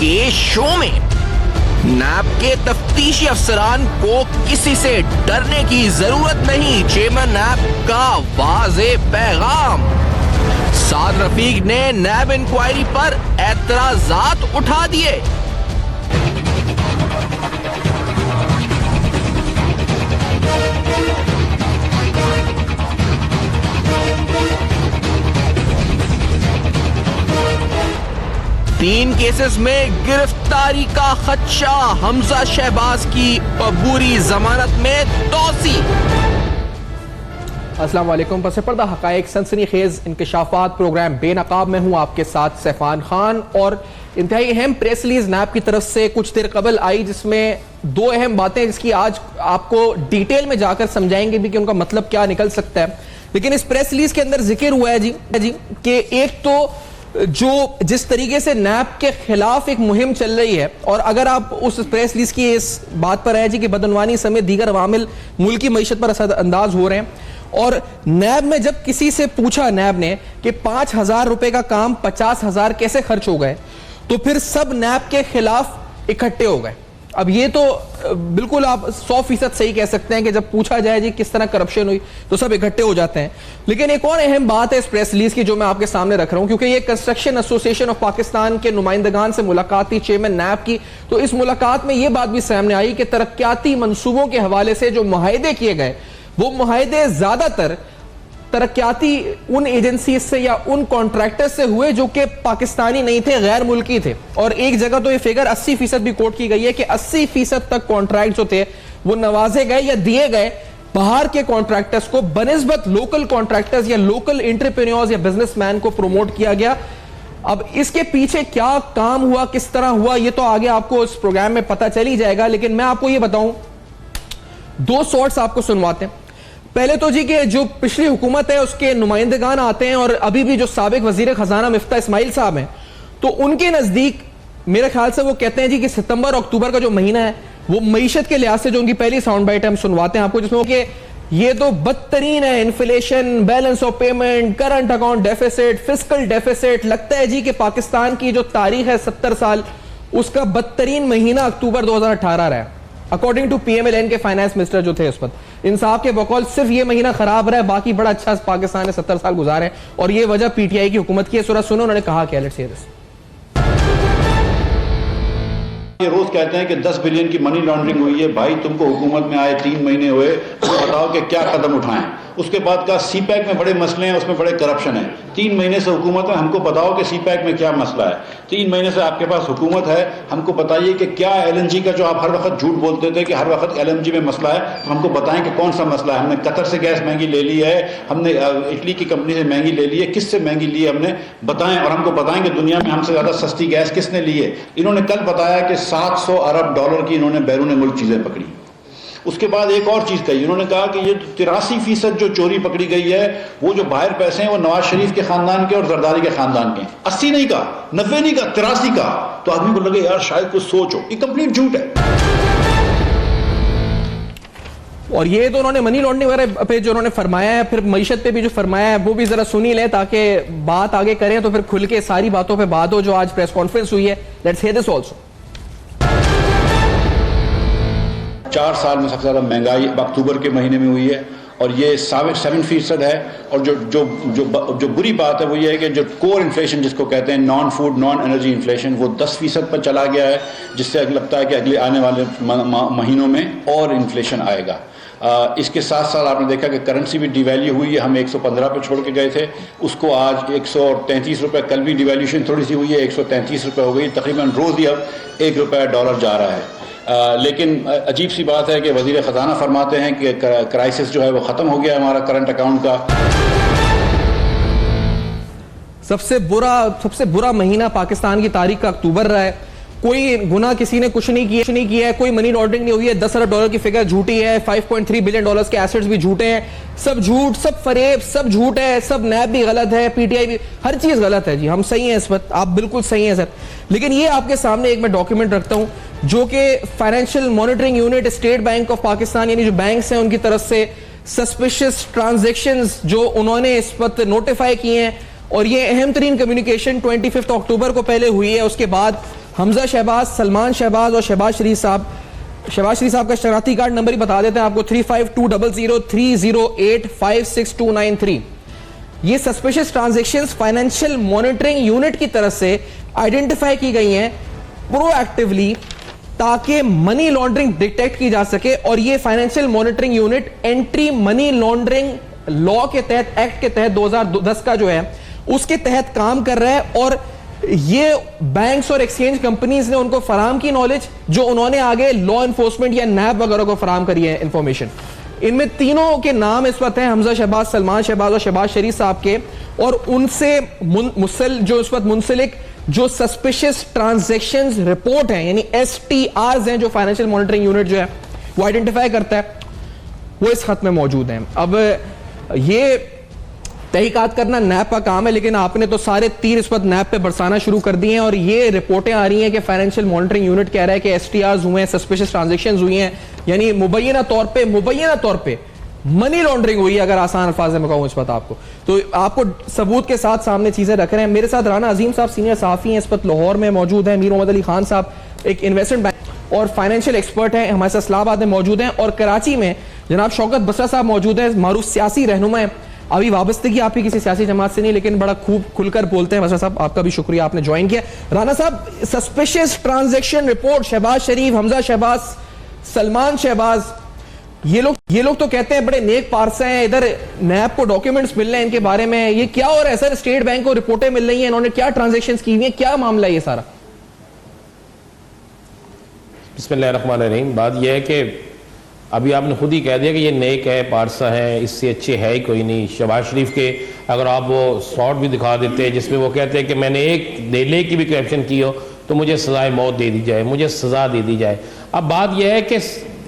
के शो में। नैब के तफ्तीशी अफसरान को किसी से डरने की जरूरत नहीं, चेयरमैन नैब का वाज़े पैगाम। साद रफीक ने नैब इंक्वायरी पर एतराजात उठा दिए। तीन केसेस में गिरफ्तारी का खदशा, हमजा शहबाज की अबूरी जमानत में तौसी। अस्सलाम वालेकुम। पस पर्दा हकायक सनसनीखेज इंकशाफात प्रोग्राम बेनकाब में हूँ आपके साथ सैफान खान। और इंतहाई अहम प्रेस रिलीज नैब की तरफ से कुछ देर कबल आई, जिसमें दो अहम बातें जिसकी आज आपको डिटेल में जाकर समझाएंगे भी कि उनका मतलब क्या निकल सकता है। लेकिन इस प्रेस रिलीज के अंदर जिक्र हुआ है जी कि एक तो जो जिस तरीके से नैब के खिलाफ एक मुहिम चल रही है, और अगर आप उस प्रेस रिलीज की इस बात पर आए जी कि बदअनवानी समेत दीगर अवामिल मुल्क की मईशत पर असर अंदाज हो रहे हैं, और नैब में जब किसी से पूछा नैब ने कि 5,000 रुपए का काम 50,000 कैसे खर्च हो गए, तो फिर सब नैब के खिलाफ इकट्ठे हो गए। अब ये तो बिल्कुल आप 100% सही कह सकते हैं कि जब पूछा जाए जी किस तरह करप्शन हुई तो सब इकट्ठे हो जाते हैं। लेकिन एक और अहम बात है इस प्रेस रिलीज की जो मैं आपके सामने रख रहा हूं, क्योंकि ये कंस्ट्रक्शन एसोसिएशन ऑफ पाकिस्तान के नुमाइंदगान से मुलाकात थी चेयरमैन नैब की। तो इस मुलाकात में यह बात भी सामने आई कि तरक्याती मंसूबों के हवाले से जो मुआहदे किए गए, वो मुआहदे ज्यादातर तरक्याती उन एजेंसी से या उन कॉन्ट्रैक्टर से हुए जो कि पाकिस्तानी नहीं थे, गैर मुल्की थे। और एक जगह तो ये फिगर 80% भी कोट की गई है कि 80% तक कॉन्ट्रैक्ट जो थे वो नवाजे गए या दिए गए बाहर के कॉन्ट्रैक्टर्स को बनिस्बत लोकल कॉन्ट्रैक्टर्स या लोकल एंटरप्रेन्योर्स या बिजनेसमैन को प्रमोट किया गया। अब इसके पीछे क्या काम हुआ, किस तरह हुआ, ये तो आगे आपको इस प्रोग्राम में पता चल ही जाएगा। लेकिन मैं आपको ये बताऊं, दो शॉर्ट्स आपको सुनवाते हैं। पहले तो जी कि जो पिछली हुकूमत है उसके नुमाइंदगान आते हैं, और अभी भी जो साबिक वजीर खजाना मिफ्ता इस्माइल साहब हैं, तो उनके नजदीक मेरे ख्याल से वो कहते हैं जी कि सितंबर अक्टूबर का जो महीना है वो मईशत के लिहाज से, जो उनकी पहली साउंड बाइट हम सुनवाते हैं आपको, जिसमें कि ये तो बदतरीन है, inflation, balance of payment, current account deficit, fiscal deficit. लगता है जी कि पाकिस्तान की जो तारीख है 70 साल, उसका बदतरीन महीना अक्टूबर 2018 रहा है, अकॉर्डिंग टू PMLN के फाइनेंस मिनिस्टर जो थे उस वक्त। इंसाफ के बकौल सिर्फ ये महीना खराब रहा है, बाकी बड़ा अच्छा पाकिस्तान ने 70 साल गुजारे हैं, और ये वजह PTI की हुकूमत की है। सूरज सुनो उन्होंने कहा क्या, लेट्स हियर दिस। ये रोज कहते हैं कि 10 बिलियन की मनी लॉन्ड्रिंग हुई है। भाई तुमको हुकूमत में आए 3 महीने हुए, तो बताओ कि क्या कदम उठाएं। उसके बाद का CPEC में बड़े मसले हैं, उसमें बड़े करप्शन है। 3 महीने से हुकूमत है, हमको बताओ कि CPEC में क्या मसला है। 3 महीने से आपके पास हुकूमत है, हमको बताइए कि क्या LNG का, जो आप हर वक्त झूठ बोलते थे कि हर वक्त LNG में मसला है, तो हमको बताएं कि कौन सा मसला है। हमने कतर से गैस महंगी ले ली है, हमने इटली की कंपनी से महंगी ले ली है, किससे महंगी ली है हमने बताएं, और हमको बताएं कि दुनिया में हमसे ज्यादा सस्ती गैस किसने ली है। इन्होंने कल बताया कि 700 अरब डॉलर की इन्होंने बैरून मुल्क चीजें पकड़ी। उसके बाद एक और चीज कही, उन्होंने कहा कि ये 83% जो चोरी पकड़ी गई है, वो जो बाहर पैसे हैं वो नवाज शरीफ के खानदान के और जरदारी के खानदान के। 80 नहीं का, 90 नहीं का, 83 का। तो आदमी को लगे यार शायद कुछ सोच हो, ये कंप्लीट झूठ है। और ये तो उन्होंने मनी लॉन्ड्रिंग वगैरह पे जो उन्होंने फरमाया है, फिर मईशत पे भी जो फरमाया है, वो भी जरा सुनी ले ताकि बात आगे करें, तो फिर खुल के सारी बातों पे बात हो जो आज प्रेस कॉन्फ्रेंस हुई है। Let's hear this also. 4 साल में सबसे ज्यादा महंगाई अक्टूबर के महीने में हुई है, और ये 7% है। और जो बुरी बात है वो ये है कि जो कोर इन्फ्लेशन जिसको कहते हैं, non food non energy inflation, वो 10% पर चला गया है, जिससे लगता है कि अगले आने वाले महीनों में और इन्फ्लेशन आएगा। इसके साथ साथ आपने देखा कि करेंसी भी डिवैल्यू हुई है। हम 115 पे छोड़ के गए थे, उसको आज 133 रुपये, कल भी डिवैल्यूशन थोड़ी सी हुई है, 133 रुपये हो गई। तकरीबन रोज़ ही अब 1 रुपया डॉलर जा रहा है। लेकिन अजीब सी बात है कि वज़ीर ख़जाना फरमाते हैं कि क्राइसिस जो है वो ख़त्म हो गया हमारा करंट अकाउंट का। सबसे बुरा महीना पाकिस्तान की तारीख का अक्टूबर रहा है। कोई गुना किसी ने कुछ नहीं किया है, कोई मनी लॉन्ड्रिंग नहीं हुई है। 10 अरब डॉलर की फिगर झूठी है, 5.3 बिलियन डॉलर्स के एसेट्स भी झूठे हैं। सब झूठ, सब फरेब, सब झूठ है। सब नैब भी गलत है, PTI भी, हर चीज गलत है जी। हम सही हैं इस वक्त, आप बिल्कुल सही हैं सर। लेकिन ये आपके सामने एक मैं डॉक्यूमेंट रखता हूं जो कि financial monitoring unit state bank of Pakistan, यानी जो बैंक्स हैं उनकी तरफ से सस्पिशियस ट्रांजैक्शंस जो उन्होंने इस वक्त नोटिफाई किए हैं। और ये अहम तरीन कम्युनिकेशन 25 अक्टूबर को पहले हुई है, उसके बाद हमजा शहबाज, सलमान शहबाज और शहबाज शरीफ साहब। शहबाज शरीफ साहब का शनाख्ती कार्ड नंबर ही बता देते हैं आपको, 35200308562993। ये suspicious transactions financial monitoring unit की तरफ से आइडेंटिफाई की गई हैं प्रोएक्टिवली, ताकि मनी लॉन्ड्रिंग डिटेक्ट की जा सके। और ये financial monitoring unit anti money laundering law के तहत, एक्ट के तहत 2010 का जो है उसके तहत काम कर रहा है। और ये बैंक्स और एक्सचेंज कंपनीज ने उनको फराम की नॉलेज, जो उन्होंने आगे लॉ एनफोर्समेंट या नैब वगैरह को फराम करी है इंफॉर्मेशन। इनमें तीनों के नाम इस वक्त हैं, हमजा शहबाज, सलमान शहबाज और शहबाज शरीफ साहब के। और उनसे जो इस वक्त मुंसलिक जो सस्पिशियस ट्रांजैक्शंस रिपोर्ट है, यानी STRs हैं, जो फाइनेंशियल मॉनिटरिंग यूनिट जो है वो आइडेंटिफाई करता है, वो इस खत में मौजूद हैं। अब ये तहकीकात करना नैब का काम है, लेकिन आपने तो सारे तीर इस वक्त नैब पे बरसाना शुरू कर दिए हैं। और ये रिपोर्टें आ रही हैं कि फाइनेंशियल मॉनिटरिंग यूनिट कह रहा है कि STRs हुए हैं, सस्पिशियस ट्रांजैक्शंस हुई हैं, यानी मुबैना तौर पे मनी लॉन्ड्रिंग हुई है, अगर आसान अल्फाज में कहूं इस वक्त आपको। तो आपको सबूत के साथ सामने चीजें रख रहे हैं। मेरे साथ राना अजीम साहब सीनियर सहाफी हैं, इस वक्त लाहौर में मौजूद हैं। मीर मोहम्मद अली खान साहब एक इन्वेस्टमेंट बैंक और फाइनेंशियल एक्सपर्ट हैं, हमारे साथ इस्लामाबाद में मौजूद हैं। और कराची में जनाब शौकत बसरा साहब मौजूद हैं, मारूफ सियासी रहनुमा है। अभी वाबस्तगी आपकी किसी सियासी जमात से नहीं, लेकिन बड़ा खूब खुलकर बोलते हैं। बसरा साहब, आपका भी शुक्रिया, आपने ज्वाइन किया। राना साहब, सस्पिशियस ट्रांजैक्शन रिपोर्ट, शहबाज शरीफ, हमजा शहबाज, सलमान शहबाज, ये लोग तो कहते हैं बड़े नेक पारसा हैं, इधर नैब को डॉक्यूमेंट्स मिल रहे हैं इनके बारे में। ये क्या हो रहा है सर? स्टेट बैंक को रिपोर्टें मिल रही हैं, इन्होंने क्या ट्रांजैक्शंस की हुई हैं, क्या मामला है ये सारा? बिस्मिल्लाहिर्रहमानिर्रहीम। बात यह है कि अभी आपने खुद ही कह दिया कि ये नेक है, पारसा है, इससे अच्छे है ही कोई नहीं। शहबाज शरीफ के अगर आप वो शॉट भी दिखा देते हैं जिसमें वो कहते हैं कि मैंने एक डेले की भी करप्शन की हो तो मुझे सजाए मौत दे दी जाए, मुझे सजा दे दी जाए। अब बात यह है कि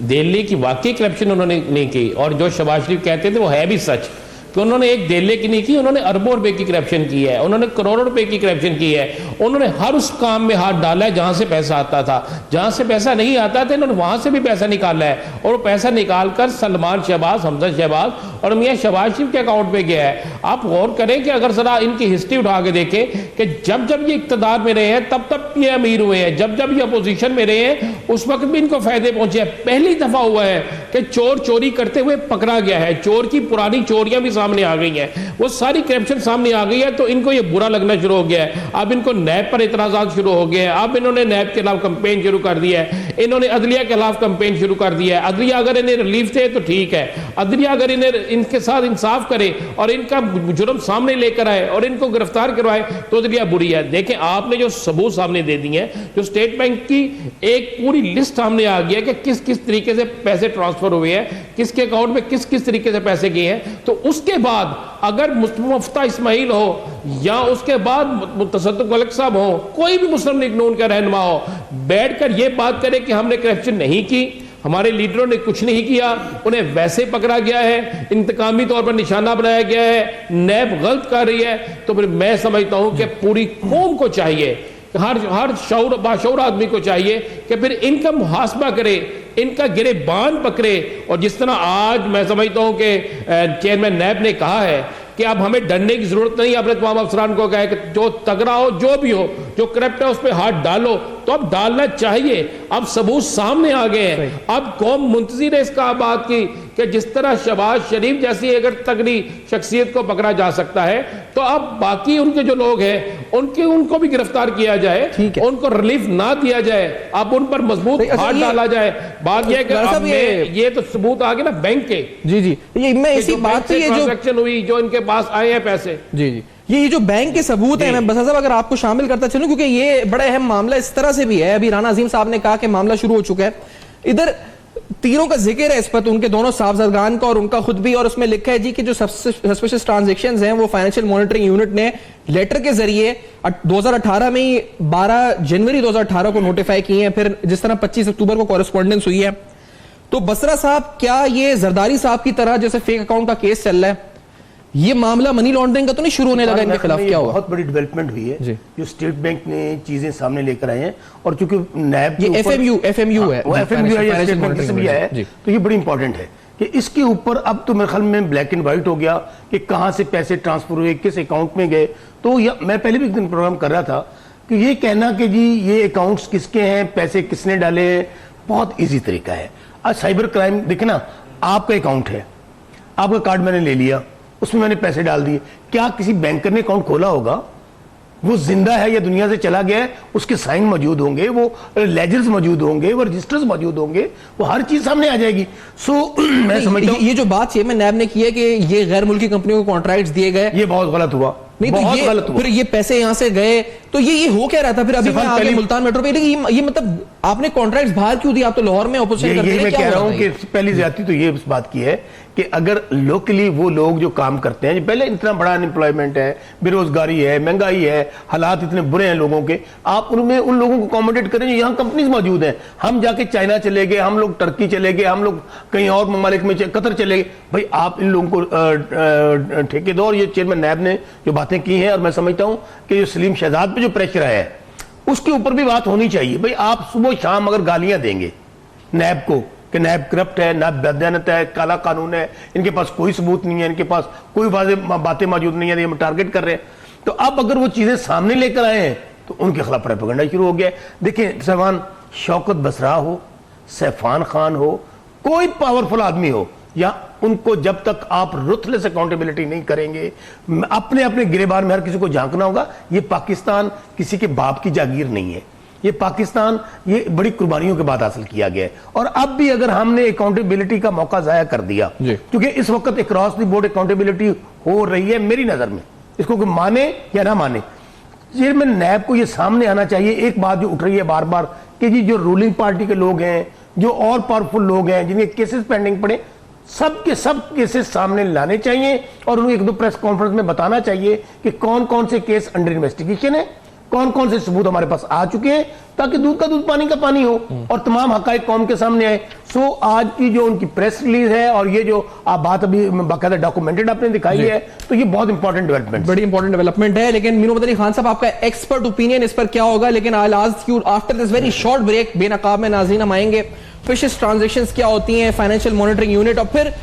दिल्ली की वाकई करप्शन उन्होंने नहीं की, और जो शहबाज शरीफ कहते थे वो है भी सच कि उन्होंने एक दिल्ली की नहीं की, उन्होंने अरबों रुपए की करप्शन की है, उन्होंने करोड़ों रुपए की करप्शन की है। उन्होंने हर उस काम में हाथ डाला है जहां से पैसा आता था, जहां से पैसा नहीं आता था इन्होंने वहां से भी पैसा निकाला है। और वो पैसा निकालकर सलमान शहबाज, हमजा शहबाज और मियां शहबाज शरीफ के अकाउंट में गया है। आप गौर करें कि अगर जरा इनकी हिस्ट्री उठा के देखें कि जब जब ये इक्तदार में रहे हैं तब तब ये अमीर हुए हैं, जब जब ये अपोजिशन में रहे हैं उस वक्त भी इनको फायदे पहुंचे हैं। पहली दफा हुआ है कि चोर चोरी करते हुए पकड़ा गया है, चोर की पुरानी चोरियां भी सामने आ गई है, वो सारी करप्शन सामने आ गई है। तो इनको ये बुरा लगना शुरू हो गया है। अब इनको नैब पर इतराजात शुरू हो गए हैं। अब इन्होंने नैब के खिलाफ कंपेन शुरू कर दिया है, इन्होंने अदलिया के खिलाफ कंपेन शुरू कर दिया है। अदलिया अगर इन्हें रिलीफ दे तो ठीक है, अदलिया अगर इन्हें इनके साथ इंसाफ करे और इनका जुर्म सामने लेकर आए और इनको गिरफ्तार करवाए तो अदलिया बुरी है। देखें, आपने जो सबूत सामने दे दिए हैं, जो स्टेट बैंक की एक पूरी लिस्ट सामने आ गई है कि किस किस तरीके से पैसे ट्रांसफर हुए हैं, किसके अकाउंट में किस किस तरीके से पैसे गए हैं। तो उसके बाद अगर मुफ्ता इस्माइल हो या उसके बाद तसद्दुक मलिक साहब हो, कोई भी मुस्लिम लीग नून का रहनुमा हो, बैठकर यह बात करे कि हमने करप्शन नहीं की, हमारे लीडरों ने कुछ नहीं किया, उन्हें वैसे पकड़ा गया है, इंतकामी तौर पर निशाना बनाया गया है, नैब गलत कर रही है, तो फिर मैं समझता हूं कि पूरी कौम को चाहिए, हर बाशऊर आदमी को चाहिए कि फिर इनका मुहासबा करे, इनका गिरेबान पकड़े। और जिस तरह आज मैं समझता हूं कि चेयरमैन नैब ने कहा है कि अब हमें डरने की जरूरत नहीं, अपने तमाम अफसरान को कहे कि जो तगड़ा हो, जो भी हो, जो करप्ट है उस पर हाथ डालो, तो अब डालना चाहिए। अब सबूत सामने आ गए हैं, अब कौम मुंतजिर है इसका बात की कि जिस तरह शहबाज शरीफ जैसी अगर तगड़ी शख्सियत को पकड़ा जा सकता है तो अब बाकी उनके जो लोग हैं उनको भी गिरफ्तार किया जाए, उनको रिलीफ ना दिया जाए, अब उन पर मजबूत हाथ डाला जाए। बात यह कि ये तो सबूत आ गए ना बैंक के, जी ये मैं इसी बात पे, ये जो ट्रांजैक्शन हुई, जो इनके पास आए हैं पैसे, जी ये जो बैंक के सबूत है, मैं बस साहब अगर आपको शामिल करता चलूं क्योंकि ये बड़ा अहम मामला इस तरह से भी है। अभी राना अजीम साहब ने कहा कि मामला शुरू हो चुका है, इधर तीनों का जिक्र है इस पर, उनके दोनों साहबजादगान का और उनका खुद भी, और उसमें लिखा है जी कि जो सस्पिशियस ट्रांजैक्शंस हैं वो फाइनेंशियल मॉनिटरिंग यूनिट ने लेटर के जरिए 2018 में ही 12 जनवरी 2018 को नोटिफाई किए हैं, फिर जिस तरह 25 अक्टूबर को कॉरेस्पॉन्डेंस हुई है। तो बसरा साहब, क्या ये जरदारी साहब की तरह जैसे फेक अकाउंट का केस चल रहा है, ये मामला मनी लॉन्ड्रिंग का तो नहीं शुरू होने लगा इनके खिलाफ? क्या बहुत बड़ी डेवलपमेंट हुई है जो स्टेट बैंक ने चीजें सामने लेकर आए हैं, और चूंकि नैब ये एफएमयू है, वो एफएमयू है, स्टेट बैंक से भी आया है, तो ये बड़ी इंपॉर्टेंट है कि इसके ऊपर अब तो मेरे ख्याल में ब्लैक एंड व्हाइट हो गया कि कहां से पैसे ट्रांसफर हुए, किस अकाउंट में गए। तो मैं पहले भी एक दिन प्रोग्राम कर रहा था कि ये कहना कि जी ये अकाउंट्स किसके हैं, पैसे किसने डाले हैं, बहुत इजी तरीका है। आज साइबर क्राइम देखे ना, आपका अकाउंट है, आपका कार्ड मैंने ले लिया, उसमें मैंने पैसे डाल दिए, क्या किसी बैंकर ने अकाउंट खोला होगा? वो जिंदा है या दुनिया से चला गया है, उसके साइन मौजूद होंगे, वो लेजर्स मौजूद होंगे, वो रजिस्टर्स मौजूद होंगे, वो हर चीज सामने आ जाएगी। मैं समझता हूं ये जो बात चेयरमैन नैब ने की है कि ये गैर मुल्की कंपनियों को कॉन्ट्रैक्ट्स दिए गए, ये बहुत गलत हुआ। नहीं तो गलत हुआ। फिर ये पैसे यहां से गए तो ये हो क्या रहा था? फिर अभी मैं आगे मुल्तान मेट्रो पे, लेकिन ये मतलब आपने कॉन्ट्रैक्ट्स बाहर क्यों दिया? आप तो लाहौर में ऑपोजिशन कर रहे हैं। मैं कह रहा हूं कि पहली ज्यादती तो ये इस बात की है कि अगर लोकली वो लोग जो काम करते हैं, पहले इतना बड़ा अनएम्प्लॉयमेंट है, बेरोजगारी है, महंगाई है, हालात इतने बुरे हैं लोगों के, आप उनमें उन लोगों को अकोमोडेट करें जो यहाँ कंपनीज मौजूद हैं। हम जाके चाइना चले गए, हम लोग टर्की चले गए, हम लोग कहीं और ममालिक में कतर चले गए, भाई आप इन लोगों को ठेके दो। और ये चेयरमैन नैब ने जो बातें की हैं, और मैं समझता हूं कि जो सलीम शहजाद पे जो प्रेशर है उसके ऊपर भी बात होनी चाहिए। भाई आप सुबह शाम अगर गालियां देंगे नैब को कि नैब करप्ट है, नैब बदयानत है, काला कानून है, इनके पास कोई सबूत नहीं है, इनके पास कोई बातें मौजूद नहीं है, ये हम टारगेट कर रहे हैं, तो अब अगर वो चीजें सामने लेकर आए हैं तो उनके खिलाफ प्रोपेगेंडा शुरू हो गया। देखिए सलमान, शौकत बसरा हो, सैफान खान हो, कोई पावरफुल आदमी हो, या उनको जब तक आप रुथलेस अकाउंटेबिलिटी नहीं करेंगे, अपने अपने गिरेबान में हर किसी को झांकना होगा। ये पाकिस्तान किसी के बाप की जागीर नहीं है, ये पाकिस्तान ये बड़ी कुर्बानियों के बाद हासिल किया गया है। और अब भी अगर हमने अकाउंटेबिलिटी का मौका जाया कर दिया, क्योंकि इस वक्त अक्रॉस द बोर्ड अकाउंटेबिलिटी हो रही है, मेरी नजर में इसको कोई माने या ना माने, चेयरमैन नैब को ये सामने आना चाहिए। एक बात जो उठ रही है बार बार कि जी जो रूलिंग पार्टी के लोग हैं, जो और पावरफुल लोग हैं, जिनके केसेस पेंडिंग पड़े, सब के सब केसेस सामने लाने चाहिए और उन्हें एक दो प्रेस कॉन्फ्रेंस में बताना चाहिए कि कौन कौन से केस अंडर इन्वेस्टिगेशन है, कौन कौन से सबूत हमारे पास आ चुके हैं, ताकि दूध का दूध पानी का पानी हो और तमाम हकायक कौम के सामने आए। सो आज की जो उनकी प्रेस रिलीज है और ये जो आप बात अभी बाकायदा डॉक्यूमेंटेड आपने दिखाई है, तो ये बहुत इंपॉर्टेंट डेवलपमेंट, बड़ी इंपॉर्टेंट डेवलपमेंट है। लेकिन मीनू मदनी खान साहब, आपका एक्सपर्ट ओपिनियन इस पर क्या होगा? लेकिन I will ask you after this very short break. बेनकाब में नाज़रीन हम आएंगे, फिशेस ट्रांजैक्शंस क्या होती हैं, फाइनेंशियल मॉनिटरिंग यूनिट, और फिर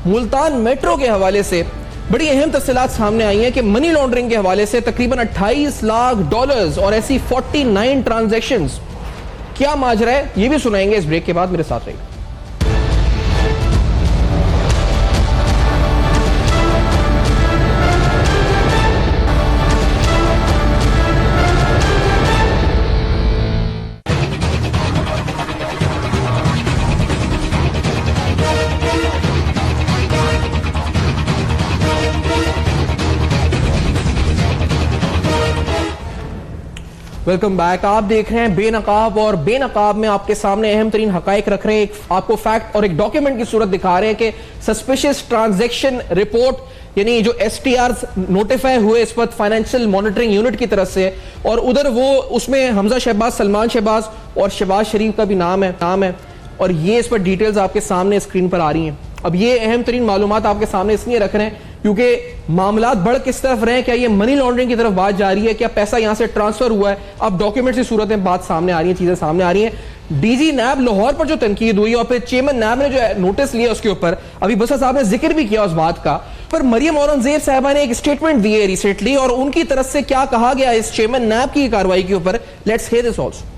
मुल्तान मेट्रो के हवाले से बड़ी अहम तफसीलात सामने आई हैं कि मनी लॉन्ड्रिंग के हवाले से तकरीबन $28 लाख और ऐसी 49 ट्रांजैक्शंस, क्या माजरा है, ये भी सुनाएंगे इस ब्रेक के बाद। मेरे साथ रहिए। Welcome back. आप देख रहे हैं बेनकाब, और बेनकाब में आपके सामने अहम तरीन हकायक रख रहे हैं, एक आपको फैक्ट और एक डॉक्यूमेंट की सूरत दिखा रहे हैं कि सस्पिशियस ट्रांजैक्शन रिपोर्ट, यानी जो STRs नोटिफाई हुए इस वक्त फाइनेंशियल मॉनिटरिंग यूनिट की तरफ से, और उधर वो उसमें हमजा शहबाज, सलमान शहबाज और शहबाज शरीफ का भी नाम है, और ये इस पर डिटेल्स आपके सामने स्क्रीन पर आ रही हैं। अब ये अहम तरीन मालूमात आपके सामने इसलिए रख रहे हैं क्योंकि मामलात बढ़ किस तरफ रहे हैं, क्या ये मनी लॉन्ड्रिंग की तरफ बात जा रही है, क्या पैसा यहां से ट्रांसफर हुआ है। अब डॉक्यूमेंट्स की सूरत में बात सामने आ रही है, चीजें सामने आ रही हैं। डीजी नैब लाहौर पर जो तनकीद हुई और फिर चेयरमैन नैब ने जो नोटिस लिया उसके ऊपर अभी बसर साहब ने जिक्र भी किया उस बात का, पर मरियम औरंगजेब साहबा ने एक स्टेटमेंट दी है रिसेंटली, और उनकी तरफ से क्या कहा गया इस चेयरमैन नैब की कार्रवाई के ऊपर। Let's hear this also.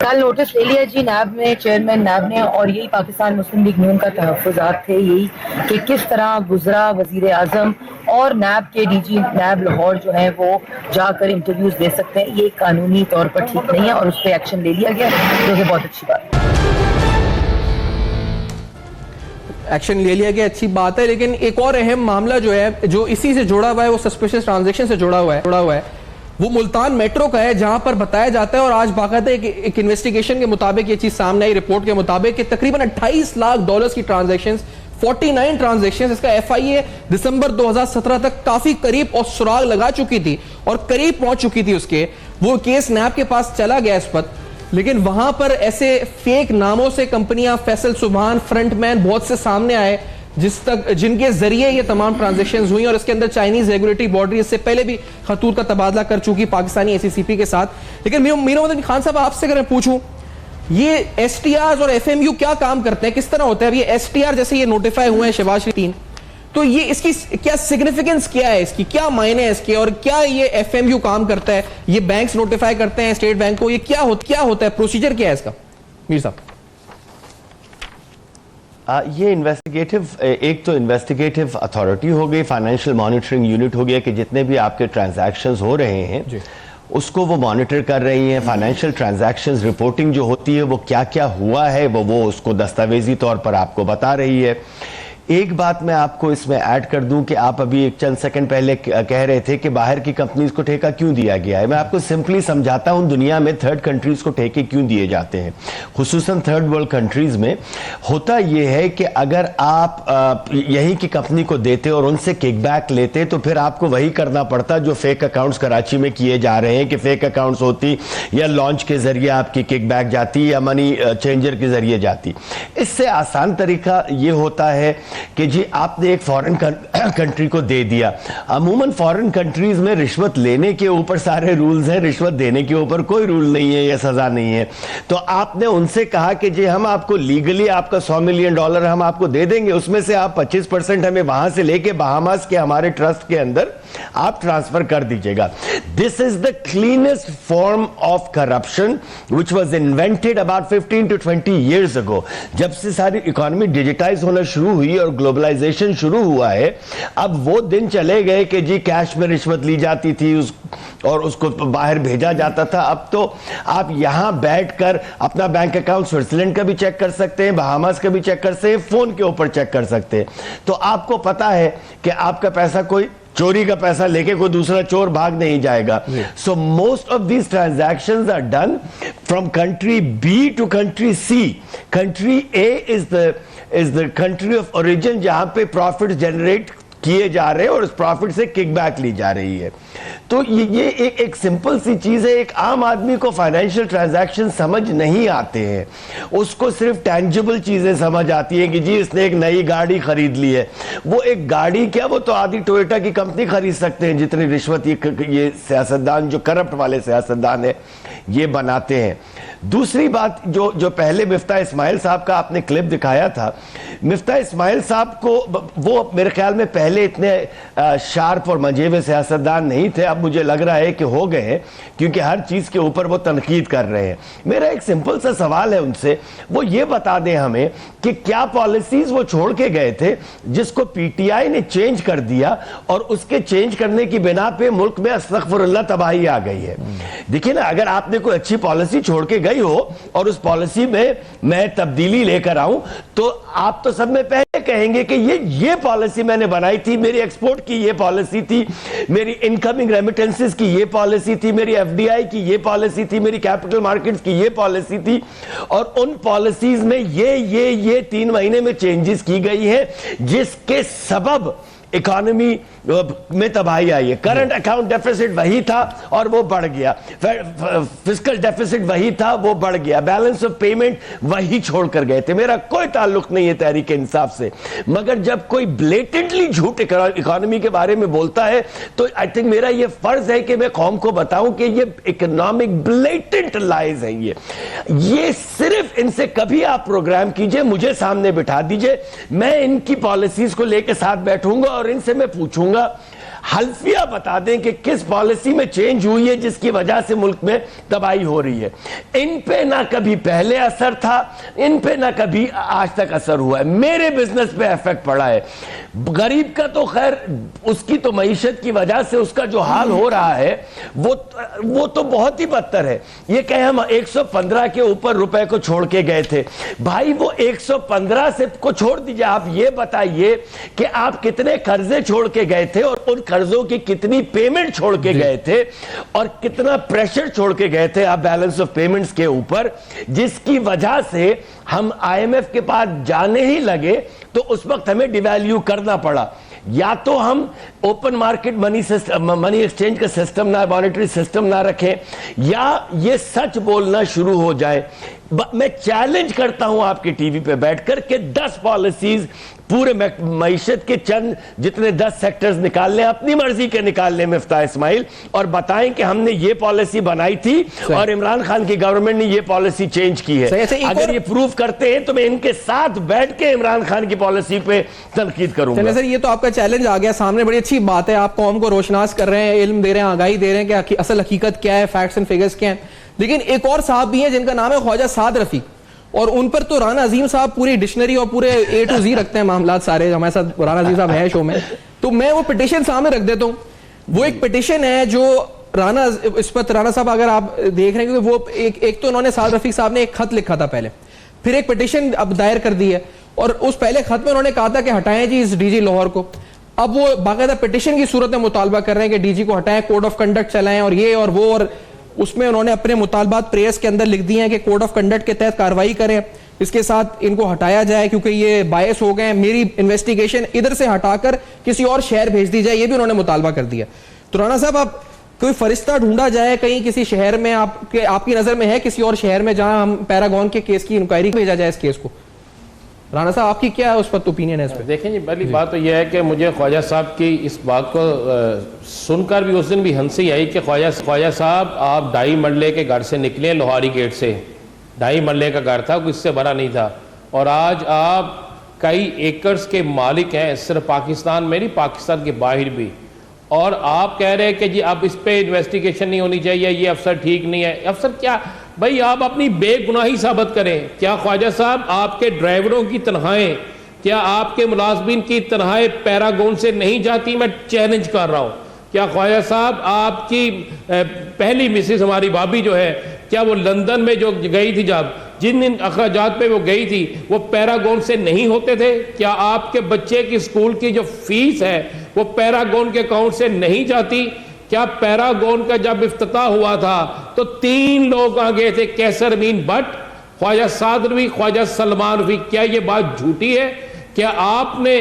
कल नोटिस ले लिया जी नैब ने, चेयरमैन नैब ने, और यही पाकिस्तान मुस्लिम लीग नून का तहफ़्फ़ुज़ात थे, यही कि किस तरह गुजरा वज़ीर आज़म और नैब के DG नैब लाहौर जो है वो जाकर इंटरव्यूज दे सकते हैं। ये कानूनी तौर पर ठीक नहीं है और उस पर एक्शन ले लिया गया, जो कि बहुत अच्छी बात है। एक्शन ले लिया गया, अच्छी बात है। लेकिन एक और अहम मामला जो है, जो इसी से जुड़ा हुआ है, वो सस्पिशियस ट्रांजैक्शन से जुड़ा हुआ है, वो मुल्तान मेट्रो का है, जहां पर बताया जाता है, और आज बाकायदा एक इन्वेस्टिगेशन के मुताबिक ये चीज सामने आई, रिपोर्ट के मुताबिक, कि तकरीबन $28 लाख की ट्रांजैक्शंस, 49 ट्रांजैक्शंस, इसका FIA दिसंबर 2017 तक काफी करीब और सुराग लगा चुकी थी और करीब पहुंच चुकी थी उसके। वो केस नैब के पास चला गया इस वक्त, लेकिन वहां पर ऐसे फेक नामों से कंपनियां, फैसल सुभान, फ्रंटमैन, बहुत से सामने आए जिनके जरिए ये तमाम ट्रांजैक्शंस हुई, और इसके अंदर चाइनीज रेगुलेटरी बॉडी इससे पहले भी खतूत का तबादला कर चुकी पाकिस्तानी ACCP के साथ। लेकिन मीनू मदनी खान साहब, आपसे अगर मैं पूछूं, ये STRs और FMU क्या काम करते हैं, किस तरह होता है? अब ये STR जैसे ये नोटिफाई हुए हैं शहबाज शरीफ 3, तो ये इसकी क्या सिग्निफिकेंस क्या है, इसकी क्या मायने है इसके, और क्या ये एफएमयू काम करता है, ये बैंक्स नोटिफाई करते हैं स्टेट बैंक को, ये क्या होता है, प्रोसीजर क्या है इसका? मीर साहब, ये इन्वेस्टिगेटिव, एक तो इन्वेस्टिगेटिव अथॉरिटी हो गई, फाइनेंशियल मॉनिटरिंग यूनिट हो गया कि जितने भी आपके ट्रांजैक्शंस हो रहे हैं उसको वो मॉनिटर कर रही हैं। फाइनेंशियल ट्रांजैक्शंस रिपोर्टिंग जो होती है वो क्या क्या हुआ है वो उसको दस्तावेजी तौर पर आपको बता रही है। एक बात मैं आपको इसमें ऐड कर दूं कि आप अभी एक चंद सेकंड पहले कह रहे थे कि बाहर की कंपनीज को ठेका क्यों दिया गया है। मैं आपको सिंपली समझाता हूं दुनिया में थर्ड कंट्रीज को ठेके क्यों दिए जाते हैं, खुसूसन थर्ड वर्ल्ड कंट्रीज में। होता यह है कि अगर आप यहीं की कंपनी को देते और उनसे किकबैक लेते तो फिर आपको वही करना पड़ता जो फेक अकाउंट्स कराची में किए जा रहे हैं कि फेक अकाउंट्स होती या लॉन्च के जरिए आपकी किकबैक जाती या मनी चेंजर के जरिए जाती। इससे आसान तरीका यह होता है कि जी आपने एक फॉरेन कंट्री को दे दिया। अमूमन फॉरेन कंट्रीज में रिश्वत लेने के ऊपर सारे रूल्स हैं, रिश्वत देने के ऊपर कोई रूल नहीं है या सजा नहीं है। तो आपने उनसे कहा कि जी हम आपको लीगली आपका $100 मिलियन हम आपको दे देंगे, उसमें से आप 25% हमें वहां से लेके बहामास के हमारे ट्रस्ट के अंदर आप ट्रांसफर कर दीजिएगा। This is the cleanest form of corruption which was invented about 15 to 20 years ago। जब से सारी इकोनॉमी डिजिटाइज होना शुरू हुई और ग्लोबलाइजेशन शुरू हुआ है, अब वो दिन चले गए कि जी कैश में रिश्वत ली जाती थी और उसको बाहर भेजा जाता था। अब तो आप यहां बैठकर अपना बैंक अकाउंट स्विट्जरलैंड का भी चेक कर सकते हैं, बहामास का भी चेक कर सकते हैं, फोन के ऊपर चेक कर सकते हैं। तो आपको पता है कि आपका पैसा कोई चोरी का पैसा लेके कोई दूसरा चोर भाग नहीं जाएगा। So most of these transactions are done from country B to country C. Country A is the country of origin जहां पे प्रॉफिट जनरेट किए जा रहे हैं और उस प्रॉफिट से किकबैक ली जा रही है। तो ये एक सिंपल सी चीज है। एक आम आदमी को फाइनेंशियल ट्रांजैक्शन समझ नहीं आते हैं, उसको सिर्फ टैंजिबल चीजें समझ आती है कि जी इसने एक नई गाड़ी खरीद ली है। वो एक गाड़ी क्या, वो तो आधी टोयोटा की कंपनी खरीद सकते हैं जितनी रिश्वत ये सियासतदान, जो करप्ट वाले सियासतदान है, ये बनाते हैं। दूसरी बात जो पहले मिफ्ता इस्माइल साहब का आपने क्लिप दिखाया था, मिफ्ता इस्माइल साहब को वो मेरे ख्याल में पहले इतने शार्प और मंजेवे सियासतदान नहीं थे, अब मुझे लग रहा है कि हो गए हैं, क्योंकि हर चीज के ऊपर वो तनकीद कर रहे हैं। मेरा एक सिंपल सा सवाल है उनसे, वो ये बता दें हमें कि क्या पॉलिसीज वो छोड़ के गए थे जिसको पीटीआई ने चेंज कर दिया और उसके चेंज करने की बिना पे मुल्क में अस्तगफुरुल्लाह तबाही आ गई है। देखिए ना, अगर आपने कोई अच्छी पॉलिसी छोड़ के गई हो और उस पॉलिसी में मैं तब्दीली लेकर आऊं तो आप तो सब में पहले कहेंगे कि ये पॉलिसी मैंने बनाई थी, मेरी एक्सपोर्ट की ये पॉलिसी थी, मेरी इनकमिंग रेमिटेंसेस की ये पॉलिसी थी, मेरी एफडीआई की ये पॉलिसी थी, मेरी कैपिटल मार्केट्स की ये पॉलिसी थी, और उन पॉलिसीज में ये 3 महीने में चेंजेस की गई है जिसके सबब इकोनॉमी में तबाही आई है। करंट अकाउंट डेफिसिट वही था और वो बढ़ गया, फिस्कल डेफिसिट वही था, वो बढ़ गया, बैलेंस ऑफ पेमेंट वही छोड़कर गए थे। मेरा कोई ताल्लुक नहीं है तहरीक इंसाफ से, मगर जब कोई ब्लेटेंटली झूठ इकोनॉमी के बारे में बोलता है तो आई थिंक मेरा ये फर्ज है कि मैं कौम को बताऊं कि ये इकोनॉमिक ब्लेटेंट लाइज है। ये सिर्फ इनसे कभी आप प्रोग्राम कीजिए, मुझे सामने बिठा दीजिए, मैं इनकी पॉलिसीज को लेकर साथ बैठूंगा और इनसे मैं पूछूंगा हल्फिया बता दें कि किस पॉलिसी में चेंज हुई है जिसकी वजह से मुल्क में तबाही हो रही है। इन पे ना कभी पहले असर था, इन पे ना कभी आज तक असर हुआ है। मेरे बिजनेस पे इफेक्ट पड़ा है, गरीब का तो खैर उसकी तो मईशत की वजह से उसका जो हाल हो रहा है वो तो बहुत ही बदतर है। ये कहे हम 115 के ऊपर रुपए को छोड़ के गए थे, भाई वो 115 से को छोड़ दीजिए, आप ये बताइए कि आप कितने कर्जे छोड़ के गए थे और उन कर्जों की कितनी पेमेंट छोड़ के गए थे और कितना प्रेशर छोड़ के गए थे आप बैलेंस ऑफ पेमेंट्स के ऊपर, जिसकी वजह से हम आईएमएफ के पास जाने ही लगे तो उस वक्त हमें डिवैल्यू करना पड़ा। या तो हम ओपन मार्केट मनी एक्सचेंज का सिस्टम ना, मॉनेटरी सिस्टम ना रखें, या ये सच बोलना शुरू हो जाए मैं चैलेंज करता हूं आपके टीवी पे बैठकर के 10 पॉलिसीज पूरे मईशत के चंद जितने 10 सेक्टर्स निकाल लें, अपनी मर्जी के निकाल लें मिफ्ताह इस्माइल, और बताएं कि हमने ये पॉलिसी बनाई थी और इमरान खान की गवर्नमेंट ने ये पॉलिसी चेंज की है। अगर ये प्रूव करते हैं तो मैं इनके साथ बैठ के इमरान खान की पॉलिसी पे तनकीद करूंगा। सर, ये तो आपका चैलेंज आ गया सामने, बड़ी अच्छी बात है, आप कौम को रोशनास कर रहे हैं, इल्म दे रहे हैं, आगाही दे रहे हैं कि असल हकीकत क्या है, फैक्ट्स एंड फिगर्स क्या है। लेकिन एक और साहब भी हैं जिनका नाम है ख्वाजा साद रफीक, और उन पर तो राना अजीम साहब पूरी डिक्शनरी और पूरे A to Z रखते हैं मामला सारे। हमारे साथ राना अजीम साहब है शो में, तो मैं वो पिटिशन सामने रख देता हूं। वो एक पिटिशन है जो राना, इस पर राना साहब अगर आप देख रहे हैं, क्योंकि वो एक तो उन्होंने साद रफीक साहब ने एक खत लिखा था पहले, फिर एक पिटिशन अब दायर कर दी है, और उस पहले खत में उन्होंने कहा था कि हटाएं जी इस डीजी लाहौर को। अब वो बाकायदा पिटिशन की सूरत में मुतालबा कर रहे हैं कि डीजी को हटाएं, कोड ऑफ कंडक्ट चलाएं और ये और वो, और उसमें उन्होंने अपने मुतालबात प्रेस के अंदर लिख दिए हैं कि कोड ऑफ कंडक्ट के तहत कार्रवाई करें, इसके साथ इनको हटाया जाए क्योंकि ये बायस हो गए, मेरी इन्वेस्टिगेशन इधर से हटाकर किसी और शहर भेज दी जाए, ये भी उन्होंने मुतालबा कर दिया। तो राणा साहब, आप कोई फरिश्ता ढूंढा जाए कहीं किसी शहर में, आपकी नजर में है किसी और शहर में जहां हम पैरागॉन के केस की इंक्वायरी भेजा जाए इस केस को? राणा साहब, आपकी क्या उस पर ओपिनियन है इस पर? देखें जी, पहली बात तो यह है कि मुझे ख्वाजा साहब की इस बात को सुनकर भी उस दिन भी हंसी आई कि ख्वाजा साहब आप ढाई मरले के घर से निकले, लोहारी गेट से, ढाई मरले का घर था, इससे बड़ा नहीं था, और आज आप कई एकर्स के मालिक हैं, सिर्फ पाकिस्तान में नहीं, पाकिस्तान के बाहर भी, और आप कह रहे हैं कि जी अब इस पे इन्वेस्टिगेशन नहीं होनी चाहिए, ये अफसर ठीक नहीं है। अफसर क्या भाई, आप अपनी बेगुनाही साबित करें। क्या ख्वाजा साहब आपके ड्राइवरों की तनख्वाहें, क्या आपके मुलाजमीन की तनख्वाहें पैरागॉन से नहीं जाती? मैं चैलेंज कर रहा हूं। क्या ख्वाजा साहब आपकी पहली मिसेस हमारी भाभी जो है, क्या वो लंदन में जो गई थी, जब जिन अखराजात पे वो गई थी, वो पैरागॉन से नहीं होते थे? क्या आपके बच्चे की स्कूल की जो फीस है वो पैरागॉन के अकाउंट से नहीं जाती? क्या पैरागॉन का जब इफ्तिताह हुआ था तो 3 लोग आ गए थे, कैसर अमीन भट्ट, ख्वाजा साद रफीक, ख्वाजा सलमान रफीक। क्या ये बात झूठी है? क्या आपने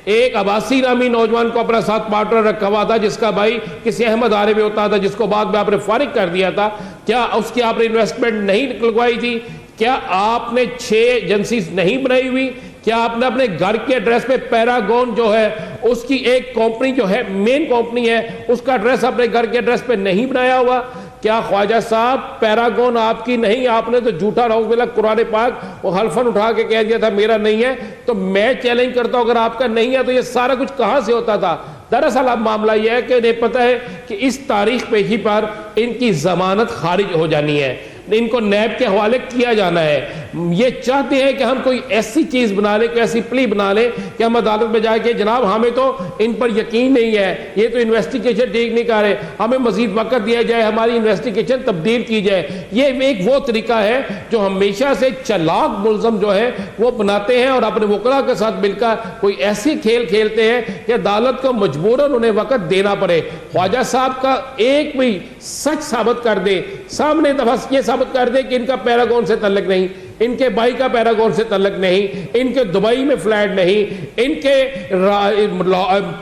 एक अब्बासी नामी नौजवान को अपना साथ पार्टनर रखा हुआ था, जिसका भाई किसी अहमद आरे में होता था, जिसको बाद में आपने फारिग कर दिया था? क्या उसकी आपने इन्वेस्टमेंट नहीं लगवाई थी? क्या आपने 6 एजेंसीज नहीं बनाई हुई? क्या आपने अपने घर के एड्रेस पे पैरागॉन जो है उसकी एक कंपनी जो है, मेन कंपनी है, उसका एड्रेस अपने घर के एड्रेस पे नहीं बनाया हुआ? क्या ख्वाजा साहब पैरागॉन आपकी नहीं, आपने तो झूठा रहा कुरान पाक वो हल्फन उठा के कह दिया था मेरा नहीं है। तो मैं चैलेंज करता हूं, अगर आपका नहीं है तो ये सारा कुछ कहां से होता था? दरअसल अब मामला यह है कि इन्हें पता है कि इस तारीख पे ही पर इनकी जमानत खारिज हो जानी है, इनको नैब के हवाले किया जाना है। ये चाहते हैं कि हम कोई ऐसी चीज बना ले, कोई ऐसी प्ली बना ले कि हम अदालत में जाके जनाब हमें तो इन पर यकीन नहीं है, ये तो इन्वेस्टिगेशन ठीक नहीं कर रहे, हमें मजीद वक्त दिया जाए, हमारी इन्वेस्टिगेशन तब्दील की जाए। ये एक वो तरीका है जो हमेशा से चालाक मुल्ज़म जो है वो बनाते हैं और अपने वकला के साथ मिलकर कोई ऐसी खेल खेलते हैं कि अदालत को मजबूरन उन्हें वक्त देना पड़े। ख्वाजा साहब का एक भी सच साबित कर दे, सामने दफा ये साबित कर दे कि इनका पैरागॉन से तल्लुक नहीं, इनके भाई का पैरागॉन से तल्लुक नहीं, इनके दुबई में फ्लैट नहीं, इनके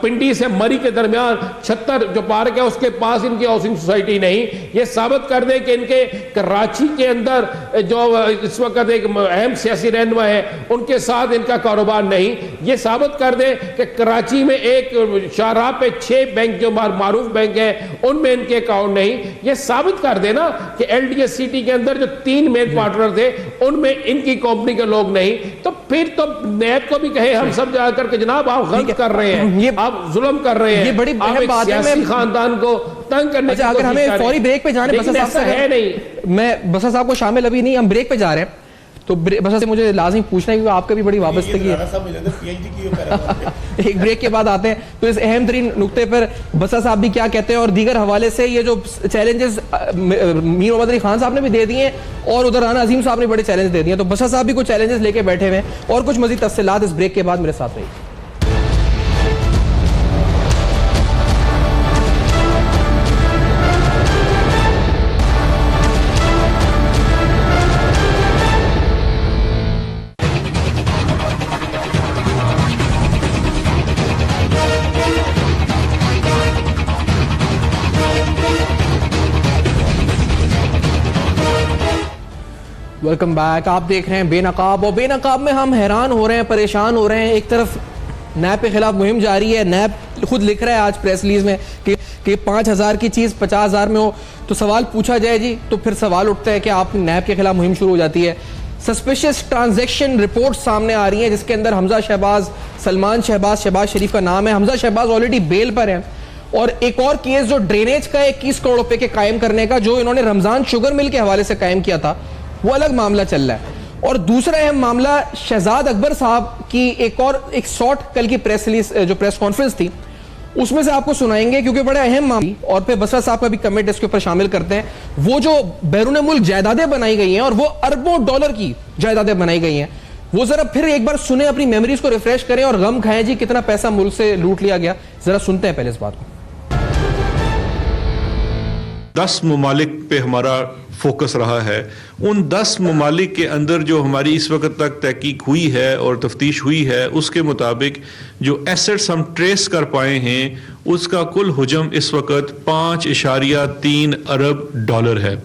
पिंडी से मरी के दरमियान 76 जो पार्क है उसके पास इनकी हाउसिंग सोसाइटी नहीं। ये साबित कर दे कि इनके कराची के अंदर जो इस वक्त एक अहम सियासी रहनुमा है उनके साथ इनका कारोबार नहीं। ये साबित कर दे कि कराची में एक शाहराह पे 6 बैंक जो मारूफ बैंक है उनमें इनके अकाउंट नहीं। ये साबित कर दे ना कि LDS सिटी के अंदर जो 3 मेन पार्टनर थे उनमें इनकी कंपनी के लोग नहीं। तो फिर तो नैब को भी कहे हम सब जाकर के जनाब आप गलत कर रहे हैं, ये आप जुल्म कर रहे हैं, ये बड़ी अहम बात है। मैं खानदान को तंग करने की अगर हमें फौरी ब्रेक पे जाने, बसा साहब है नहीं, मैं बसा साहब को शामिल अभी नहीं, हम ब्रेक पे जा रहे हैं, तो बसा से मुझे लाजिम पूछना है क्योंकि आपका भी बड़ी वाबस्तगी है। एक ब्रेक के बाद आते हैं तो इस अहम तरीन नुक्ते पर बसा साहब भी क्या कहते हैं और दीगर हवाले से ये जो चैलेंजेस मीर मोहम्मद अली खान साहब ने भी दे दिए और उधर राना अजीम साहब ने बड़े चैलेंज दे दिए, तो बसा साहब भी कुछ चैलेंजेस लेके बैठे हुए हैं और कुछ मजीद तफसीलात इस ब्रेक के बाद मेरे साथ रही। Welcome back. आप देख रहे हैं बेनकाब, और बेनकाब में हम हैरान हो रहे हैं, परेशान हो रहे हैं। एक तरफ नैब के खिलाफ मुहिम जारी है, नैब खुद लिख रहा है आज प्रेस रिलीज में कि 5,000 की चीज़ 50,000 में हो तो सवाल पूछा जाए जी, तो फिर सवाल उठता है कि आप नैब के खिलाफ मुहिम शुरू हो जाती है। सस्पिशियस ट्रांजैक्शन रिपोर्ट सामने आ रही है जिसके अंदर हमजा शहबाज, सलमान शहबाज, शहबाज शरीफ का नाम है। हमजा शहबाज ऑलरेडी बेल पर है, और एक और केस जो ड्रेनेज का 21 करोड़ रुपए के कायम करने का, जो इन्होंने रमजान शुगर मिल के हवाले से कायम किया था, वो अलग मामला चल रहा है। और दूसरा अहम मामला शहजाद अकबर साहब की एक शॉर्ट कल की प्रेस रिलीज, जो प्रेस कॉन्फ्रेंस थी, उसमें से आपको सुनाएंगे क्योंकि बड़ा अहम मामला, और फिर बसरा साहब का भी कमेंट इसके ऊपर शामिल करते हैं। वो जो बैरून मुल्क जायदादें बनाई गई हैं और वो अरबों डॉलर की जायदादें बनाई गई हैं, वो जरा फिर एक बार सुने, अपनी मेमोरीज को रिफ्रेश करें और गम खाएं जी कितना पैसा मुल्क से लूट लिया गया। जरा सुनते हैं पहले इस बात को। 10 ममालिक पे हमारा फोकस रहा है। उन 10 ममालिक के अंदर जो हमारी इस वक्त तक तहकीक हुई है और तफ्तीश हुई है, उसके मुताबिक जो एसेट्स हम ट्रेस कर पाए हैं, उसका कुल हुजम इस वक्त 5.3 अरब डॉलर है।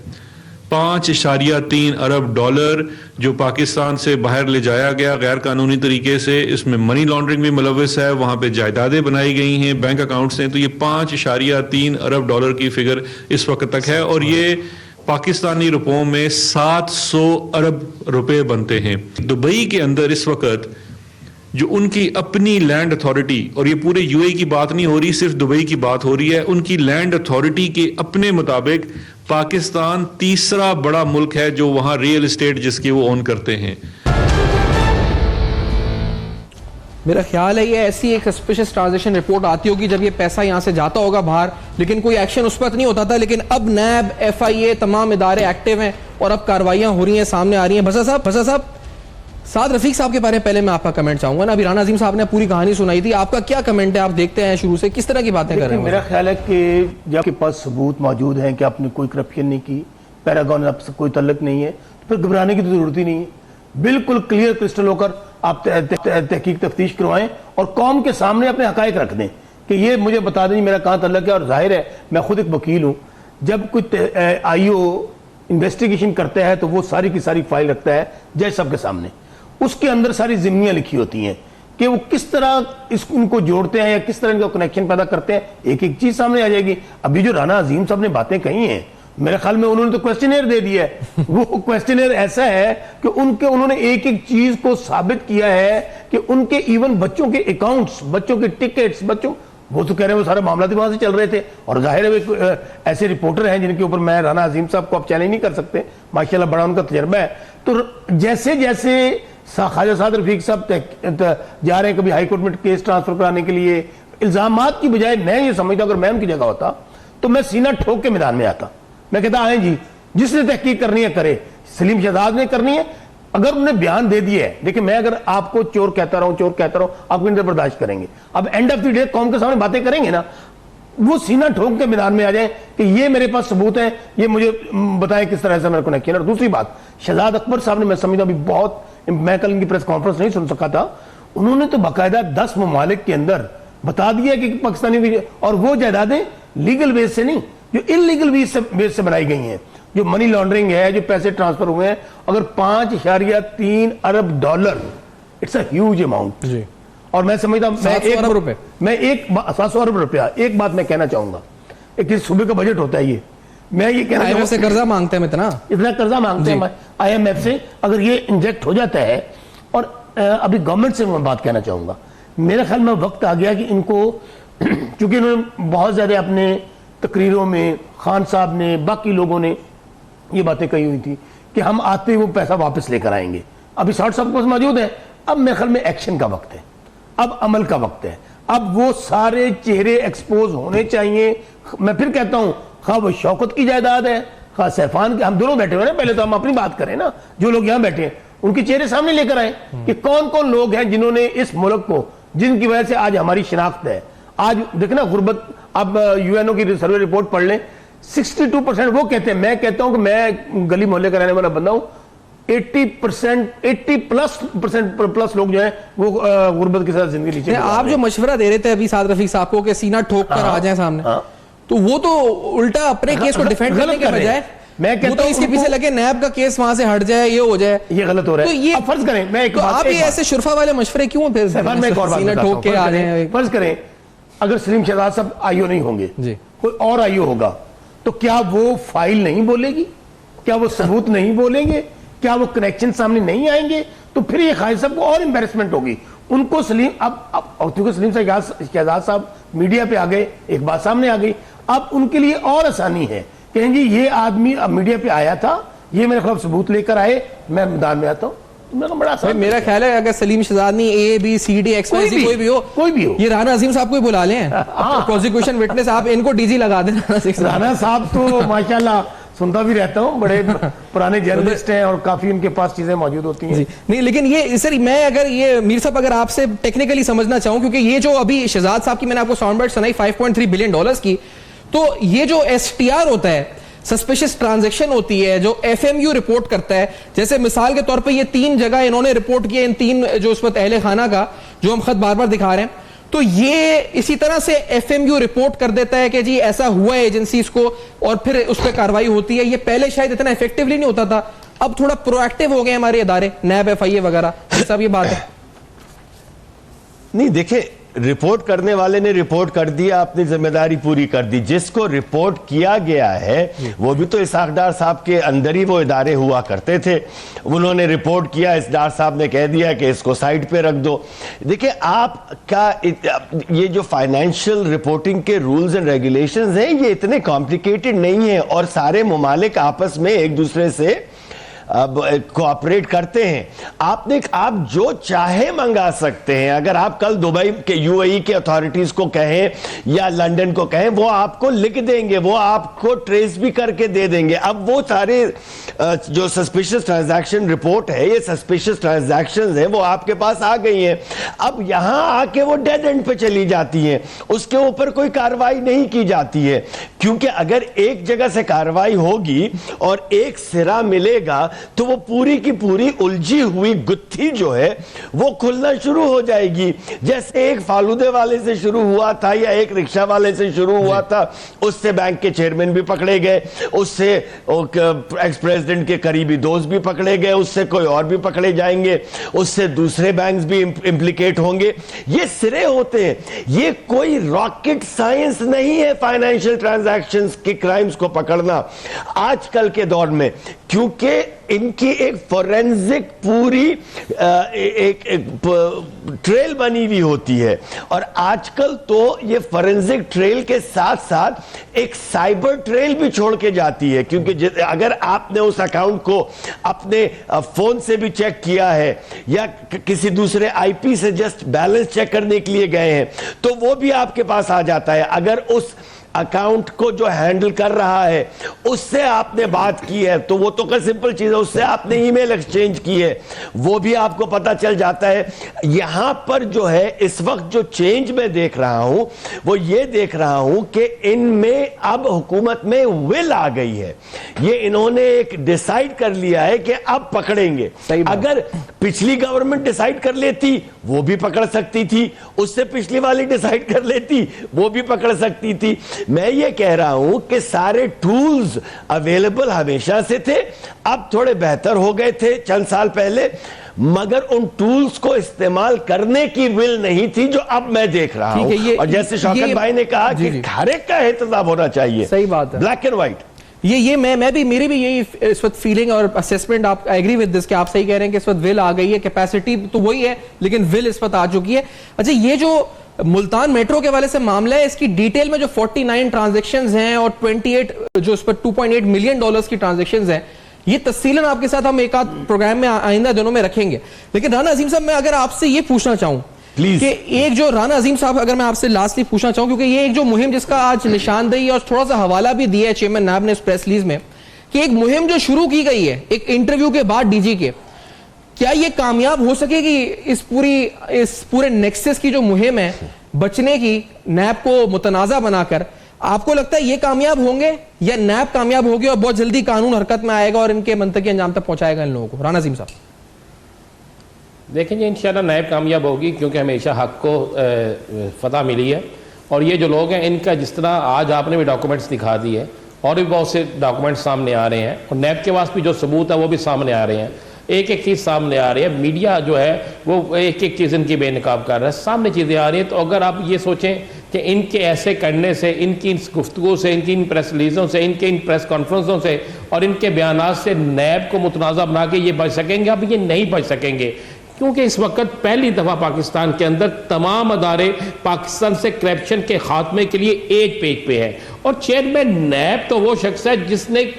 5.3 अरब डॉलर जो पाकिस्तान से बाहर ले जाया गया गैर कानूनी तरीके से, इसमें मनी लॉन्ड्रिंग भी मुलव्वस है, वहाँ पे जायदादें बनाई गई हैं बैंक अकाउंट से। तो ये 5.3 अरब डॉलर की फिगर इस वक्त तक है, और ये पाकिस्तानी रुपयों में 700 अरब रुपए बनते हैं। दुबई के अंदर इस वक्त जो उनकी अपनी लैंड अथॉरिटी, और ये पूरे यूएई की बात नहीं हो रही, सिर्फ दुबई की बात हो रही है, उनकी लैंड अथॉरिटी के अपने मुताबिक पाकिस्तान तीसरा बड़ा मुल्क है जो वहां रियल एस्टेट जिसकी वो ओन करते हैं। मेरा ख्याल है ये ऐसी एक सस्पिशियस ट्रांजैक्शन रिपोर्ट आती होगी जब ये पैसा यहां से जाता होगा बाहर, लेकिन कोई एक्शन उस पर नहीं होता था। लेकिन अब नैब, FIA, तमाम इदारे एक्टिव हैं और अब कार्रवाइयां हो रही हैं, सामने आ रही हैं। भसा साहब, साद रफीक साहब के बारे में पहले मैं आपका कमेंट चाहूंगा ना। अभी राना अजीम साहब ने पूरी कहानी सुनाई थी, आपका क्या कमेंट है? आप देखते हैं शुरू से किस तरह की बातें कर रहे हैं? मेरा ख्याल है कि जब आपके पास सबूत मौजूद हैं कि आपने कोई करप्शन नहीं की, पैरागॉन आपसे कोई तल्लुक नहीं है, तो फिर घबराने की तो जरूरत ही नहीं है। बिल्कुल क्लियर क्रिस्टल होकर आप तहकीक तफ्तीश करवाएं और कौम के सामने अपने हकायक रख दें कि ये मुझे बता दें मेरा कहाँ तल्लुक है। और जाहिर है मैं खुद एक वकील हूँ, जब कोई IO इन्वेस्टिगेशन करता है तो वो सारी की सारी फाइल रखता है जज साहब के सामने, उसके अंदर सारी जिम्मियाँ लिखी होती हैं कि वो किस तरह उनको जोड़ते हैं या किस तरह इनका कनेक्शन पैदा करते हैं, एक एक चीज सामने आ जाएगी। अभी जो राना अजीम साहब ने बातें कही हैं, मेरे ख्याल में उन्होंने तो क्वेश्चनर दे दिया है। वो क्वेश्चनर ऐसा है कि उन्होंने एक एक चीज को साबित किया है कि उनके इवन बच्चों के अकाउंट्स, बच्चों के टिकट्स, वो तो कह रहे हैं वो सारे मामला वहां से चल रहे थे। और जाहिर है ऐसे रिपोर्टर हैं जिनके ऊपर मैं राना अजीम साहब को आप चैलेंज नहीं कर सकते, माशाल्लाह बड़ा उनका तजर्बा है। तो जैसे जैसे ख्वाजा साद रफीक साहब जा रहे हैं कभी हाईकोर्ट में केस ट्रांसफर कराने के लिए, इल्जामात की बजाय मैं ये समझता अगर मैं उनकी जगह होता तो मैं सीना ठोक के मैदान में आता, मैं कहता आए जी, जिसने तहकीक करनी है करे। सलीम शहजाद ने करनी है, अगर उन्हें बयान दे दिया है, देखिए मैं अगर आपको चोर कहता रहूं आप इंतजार बर्दाश्त करेंगे, अब एंड ऑफ द डे कौम के सामने बातें करेंगे ना, वो सीना ठोक के मैदान में आ जाए कि ये मेरे पास सबूत है, ये मुझे बताएं किस तरह से मेरे को कनेक्शन। और दूसरी बात, शहजाद अकबर साहब ने, मैं समझता अभी बहुत, मैं कल इनकी प्रेस कॉन्फ्रेंस नहीं सुन सका था, उन्होंने तो बाकायदा 10 ममालिक के अंदर बता दिया कि पाकिस्तानी, और वो जायदादें लीगल बेस से नहीं, जो इलीगल बेस से बनाई गई हैं, जो मनी लॉन्ड्रिंग है, जो पैसे ट्रांसफर हुए हैं। अगर 5.3 अरब dollar, it's a huge amount जी। और मैं समझता हूं 700 अरब रुपया। एक बात मैं कहना चाहूंगा, एक सूबे का बजट होता है ये, मैं ये कहना IMF से कर्जा मांगते हैं, इतना कर्जा मांगते हैं IMF से, अगर ये इंजेक्ट हो जाता है। और अभी गवर्नमेंट से मैं बात कहना चाहूंगा, मेरे ख्याल में वक्त आ गया कि इनको, चूंकि इन्होंने बहुत ज्यादा अपने तकरीरों में, खान साहब ने, बाकी लोगों ने ये बातें कही हुई थी कि हम आते ही वो पैसा वापस लेकर आएंगे। अभी 60 साहब के पास मौजूद है, अब मेरे ख्याल में एक्शन का वक्त है, अब अमल का वक्त है, अब वो सारे चेहरे एक्सपोज होने चाहिए। मैं फिर कहता हूं, खा वो शौकत की जायदाद है, खा सैफान के, हम दोनों बैठे हुए ना, पहले तो हम अपनी बात करें ना, जो लोग यहां बैठे हैं उनके चेहरे सामने लेकर आए कि कौन कौन लोग हैं जिन्होंने इस मुल्क को, जिनकी वजह से आज हमारी शिनाख्त है। आज देखना गुर्बत, अब UNO की सर्वे रिपोर्ट पढ़ लें, 62% वो कहते हैं, मैं कहता हूं कि मैं गली मोहल्ले का रहने वाला बंदा हूं, 80% प्लस लोग जो है वो गुर्बत के साथ जिंदगी नीचे। आप जो मशवरा दे रहे थे अभी साद रफीक साहब को कि सीना ठोक कर आ जाए सामने, तो वो तो उल्टा अपने केस को डिफेंड करने के बजाय मैं वो कहता तो हूं इसके उनको- पीछे लगे नैब का केस वहां से हट जाए, ये हो जाए, ये गलत हो रहा तो है। ये अब फर्ज करें, मैं एक तो बात- आप एक ये बात- ऐसे शुरफा वाले मशवरे क्यों फिर सैफान, मैं एक और बात सीना बताता हूं। ठोक के आ रहे हैं? फर्ज करें अगर सलीम शहजाद साहब आईओ नहीं होंगे, जी। कोई और आईओ होगा, तो क्या वो फाइल नहीं बोलेगी? क्या वो सबूत नहीं बोलेंगे? क्या वो कनेक्शन सामने नहीं आएंगे? तो फिर ये खालिद साहब को और एम्बेरसमेंट होगी। उनको सलीम अब क्योंकि सलीम शहजाद साहब मीडिया पे आ गए, एक बात सामने आ गई, अब उनके लिए और आसानी है, कहेंगे ये आदमी अब मीडिया पे आया था, ये मेरे खिलाफ सबूत लेकर आए, मैं मैदान में आता हूँ। बड़ा भाई मेरा ख्याल है अगर सलीम शहजाद नहीं ABCD XYZ कोई भी हो, ये राना अजीम साहब को ही बुला लें प्रोसिक्यूशन विटनेस, आप इनको डीजी लगा देना। राना साहब तो माशाल्लाह सुनता भी रहता हूँ, बड़े पुराने जर्नलिस्ट हैं और काफी उनके पास चीजें मौजूद होती हैं। नहीं, लेकिन ये सर मैं अगर ये मीर साहब अगर आपसे टेक्निकली समझना चाहूं, क्योंकि ये जो अभी शहजाद साहब की मैंने आपको साउंड बाइट सुनाई $5.3 बिलियन की, तो ये जो STR होता है, सस्पिशियस ट्रांजैक्शन होती है, जो FMU रिपोर्ट करता है, जैसे मिसाल के तौर पे ये 3 जगह इन्होंने रिपोर्ट किया, इन 3 जो उस वक्त अहले खाना का जो हम खत बार बार दिखा रहे हैं, तो ये इसी तरह से FMU रिपोर्ट कर देता है कि जी ऐसा हुआ है एजेंसीज को, और फिर उस पर कार्रवाई होती है। ये पहले शायद इतना इफेक्टिवली नहीं होता था, अब थोड़ा प्रोएक्टिव हो गए हमारे इदारे, नैब FIA वगैरह, सब ये बात है। नहीं, देखिए, रिपोर्ट करने वाले ने रिपोर्ट कर दिया, अपनी जिम्मेदारी पूरी कर दी। जिसको रिपोर्ट किया गया है वो भी तो इसहाक डार साहब के अंदर ही वो इदारे हुआ करते थे। उन्होंने रिपोर्ट किया, इस डार साहब ने कह दिया कि इसको साइड पे रख दो। देखिए, आपका ये जो फाइनेंशियल रिपोर्टिंग के रूल्स एंड रेगुलेशंस हैं, ये इतने कॉम्प्लिकेटेड नहीं है, और सारे ममालिक आपस में एक दूसरे से अब कोऑपरेट करते हैं। आप जो चाहे मंगा सकते हैं। अगर आप कल दुबई के UAE के अथॉरिटीज को कहें या लंदन को कहें, वो आपको लिख देंगे, वो आपको ट्रेस भी करके दे देंगे। अब वो सारे जो सस्पिशियस ट्रांजैक्शन रिपोर्ट है, ये सस्पिशियस ट्रांजैक्शंस है, वो आपके पास आ गई हैं। अब यहां आके वो डेड एंड पे चली जाती हैं, उसके ऊपर कोई कार्रवाई नहीं की जाती है, क्योंकि अगर एक जगह से कार्रवाई होगी और एक सिरा मिलेगा तो वो पूरी की पूरी उलझी हुई गुत्थी जो है वो खुलना शुरू हो जाएगी। जैसे एक फालूदे वाले से शुरू हुआ था या एक रिक्शा वाले से शुरू हुआ था, उससे बैंक के चेयरमैन भी पकड़े गए, उससे एक्स प्रेसिडेंट के करीबी दोस्त भी पकड़े गए, उससे कोई और भी पकड़े जाएंगे, उससे दूसरे बैंक्स भी इंप्लीकेट होंगे। ये सिरे होते हैं, ये कोई रॉकेट साइंस नहीं है फाइनेंशियल ट्रांजैक्शंस के क्राइम्स को पकड़ना आजकल के दौर में, क्योंकि इनकी एक फोरेंसिक पूरी एक ट्रेल बनी हुई होती है। और आजकल तो ये फोरेंसिक ट्रेल के साथ साथ एक साइबर ट्रेल भी छोड़ के जाती है, क्योंकि अगर आपने उस अकाउंट को अपने फोन से भी चेक किया है या किसी दूसरे IP से जस्ट बैलेंस चेक करने के लिए गए हैं, तो वो भी आपके पास आ जाता है। अगर उस अकाउंट को जो हैंडल कर रहा है उससे आपने बात की है, तो वो तो सिंपल चीज है, उससे आपने ईमेल एक्सचेंज की है, वो भी आपको पता चल जाता है। यहां पर जो है इस वक्त जो चेंज मैं देख रहा हूं वो ये देख रहा हूं कि इनमें अब हुकूमत में विल आ गई है। ये इन्होंने एक डिसाइड कर लिया है कि अब पकड़ेंगे। अगर पिछली गवर्नमेंट डिसाइड कर लेती वो भी पकड़ सकती थी, उससे पिछली वाली डिसाइड कर लेती वो भी पकड़ सकती थी। मैं ये कह रहा हूं कि सारे टूल्स अवेलेबल हमेशा से थे, अब थोड़े बेहतर हो गए थे चंद साल पहले, मगर उन टूल्स को इस्तेमाल करने की विल नहीं थी जो अब मैं देख रहा हूं। और जैसे शौकत भाई ने कहा कि हर एक का एहतसाब होना चाहिए, सही बात है, ब्लैक एंड व्हाइट। ये मैं भी, मेरी भी यही इस वक्त फीलिंग और असेसमेंट, आप एग्री विद दिस कि आप सही कह रहे हैं कि इस वक्त विल आ गई है, कैपेसिटी तो वही है लेकिन विल इस वक्त आ चुकी है। अच्छा, ये जो मुल्तान मेट्रो के वाले से मामला है, इसकी डिटेल में जो 49 ट्रांजैक्शंस हैं और 28 जो इस पर $2.8 मिलियन की ट्रांजैक्शंस हैं, ये तफसीलन आपके साथ हम एक आध प्रोग्राम में आइंदा दिनों में रखेंगे। लेकिन राना अजीम साहब, मैं अगर आपसे ये पूछना चाहूं कि एक जो राना अजीम साहब, अगर मैं आपसे लास्टली पूछना चाहूं, क्योंकि ये एक जो मुहिम जिसका आज निशानदेही और थोड़ा सा हवाला भी दिया है चेयरमैन नैब ने इस प्रेस रिलीज में, कि एक मुहिम जो शुरू की गई है एक इंटरव्यू के बाद DG के, क्या ये कामयाब हो सकेगी इस पूरे नेक्सस की जो मुहिम है बचने की, नैब को मुतनाज़ा बनाकर? आपको लगता है ये कामयाब होंगे या नैब कामयाब होगी और बहुत जल्दी कानून हरकत में आएगा और इनके मंतकी अंजाम तक पहुंचाएगा इन लोगों को? राना अजीम साहब देखेंगे, इंशाल्लाह नैब कामयाब होगी, क्योंकि हमेशा हक को फतह मिली है। और ये जो लोग हैं इनका, जिस तरह आज आपने भी डॉक्यूमेंट्स दिखा दिए, और भी बहुत से डॉक्यूमेंट सामने आ रहे हैं और नैब के पास भी जो सबूत है वो भी सामने आ रहे हैं। एक एक चीज़ सामने आ रही है, मीडिया जो है वो एक एक चीज़ इनकी बेनकाब कर रहा है, सामने चीज़ें आ रही हैं। तो अगर आप ये सोचें कि इनके ऐसे करने से, इनकी इन गुफ्तगू से, इनकी इन प्रेस रिलीज़ों से, इनके इन प्रेस कॉन्फ्रेंसों से और इनके बयानात से नैब को मुतनाज़ा बना के ये बच सकेंगे, अब ये नहीं बच सकेंगे। क्योंकि इस वक्त पहली दफ़ा पाकिस्तान के अंदर तमाम अदारे पाकिस्तान से करप्शन के खात्मे के लिए एक पेज पे है और चेयरमैन नैब तो वो शख्स है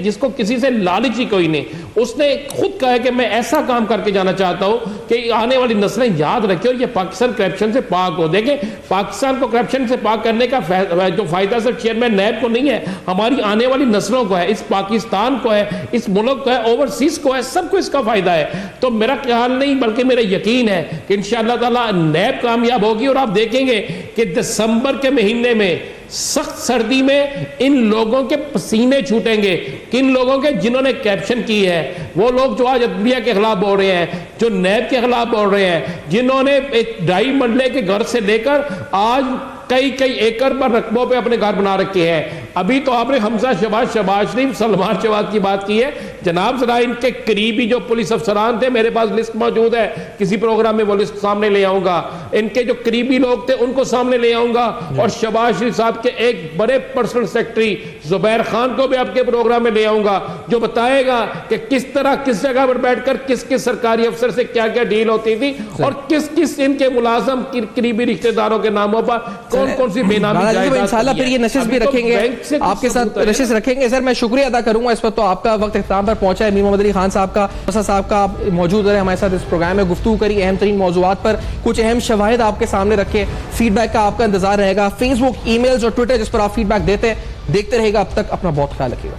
जिसको किसी से लालच ही कोई नहीं। उसने खुद कहा है कि मैं ऐसा काम करके जाना चाहता हूं कि आने वाली नस्लें याद रखें और ये पाकिस्तान करप्शन से पाक हो। देखें, पाकिस्तान को करप्शन से पाक करने का जो फायदा सिर्फ चेयरमैन नैब को नहीं है, हमारी आने वाली नस्लों को है, इस पाकिस्तान को है, इस मुल्क को है, ओवरसीज को है, सबको इसका फायदा है। तो मेरा ख्याल नहीं बल्कि मेरा यकीन है कि इंशाअल्लाह ताला नैब कामयाब होगी और आप देखेंगे कि दिसंबर के महीने में सख्त सर्दी में इन लोगों के पसीने छूटेंगे। किन लोगों के? जिन्होंने कैप्शन की है, वो लोग जो आज अदलिया के खिलाफ बोल रहे हैं, जो नैब के खिलाफ बोल रहे हैं, जिन्होंने एक 2.5 मरले के घर से लेकर आज कई एकड़ पर रकबों पे अपने घर बना रखे हैं। अभी तो आपने हमजा शहबाज शरीफ, सलमान शहबाज की बात की है। जनाब जरा इनके करीबी जो पुलिस अफसरान थे, मेरे पास लिस्ट मौजूद है, किसी प्रोग्राम में वो लिस्ट सामने ले आऊंगा। इनके जो करीबी लोग थे उनको सामने ले आऊंगा और शहबाज शरीफ साहब के एक बड़े पर्सनल सेक्रेटरी जुबैर खान को भी आपके प्रोग्राम में ले आऊंगा, जो बताएगा कि किस तरह किस जगह पर बैठकर किस किस सरकारी अफसर से क्या क्या डील होती थी और किस किस इनके मुलाजम करीबी रिश्तेदारों के नामों पर कौन सी बेनामी जायदाद। इंशाल्लाह फिर ये नशिश भी रखेंगे, आपके साथ नशिश रखेंगे। सर मैं शुक्रिया अदा करूंगा इस वक्त तो आपका वक्त इख्तिताम पर पहुंचा है। मीर मोहम्मद अली खान साहब का मौजूद रहे हमारे साथ इस प्रोग्राम में, गुफ्तगू करी अहम तरीन मौज़ूआत पर, कुछ अहम शवाहिद आपके सामने रखे। फीडबैक का आपका इंतजार रहेगा, फेसबुक, ईमेल्स और ट्विटर जिस पर आप फीडबैक देखते रहेगा। अब तक अपना बहुत ख्याल रखिएगा।